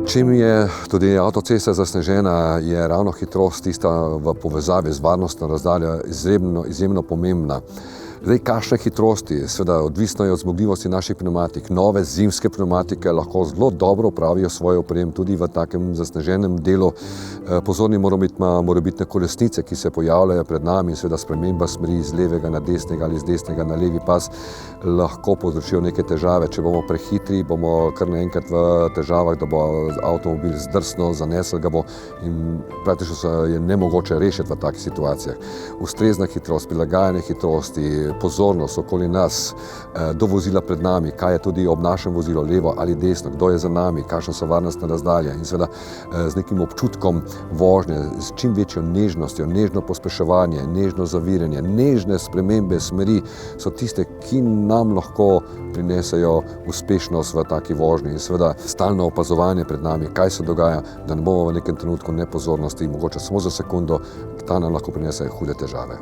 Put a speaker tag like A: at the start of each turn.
A: Čim je tudi avtocesta zasnežena, je ravno hitrost tista v povezavi z varnostno razdaljo izjemno pomembna. Kakšne hitrosti, seveda odvisno je od zmogljivosti naših pnevmatik. Nove zimske pnevmatike lahko zelo dobro opravijo svoj oprijem tudi v takem zasneženem delu. Pozorni moramo biti na morebitne kolesnice, ki se pojavljajo pred nami, seveda sprememba smeri iz levega na desnega ali iz desnega na levi pas lahko povzročijo neke težave. Če bomo prehitri, bomo kar naenkrat v težavah, da bo avtomobil zdrsnil, zanesel ga bo in praktično je nemogoče rešiti v takih situacijah. Ustrezna hitrost, prilagajanje hitrosti, pozornost okoli nas, do vozila pred nami, kaj je tudi ob našem vozilu, levo ali desno, kdo je za nami, kakšne so varnostne razdalje in seveda z nekim občutkom vožnje, z čim večjo nežnostjo, nežno pospeševanje, nežno zaviranje, nežne spremembe smeri so tiste, ki nam lahko prinesejo uspešnost v taki vožnji in seveda stalno opazovanje pred nami, kaj se dogaja, da ne bomo v nekem trenutku nepozornosti, mogoče samo za sekundo, ta nam lahko prinese hude težave.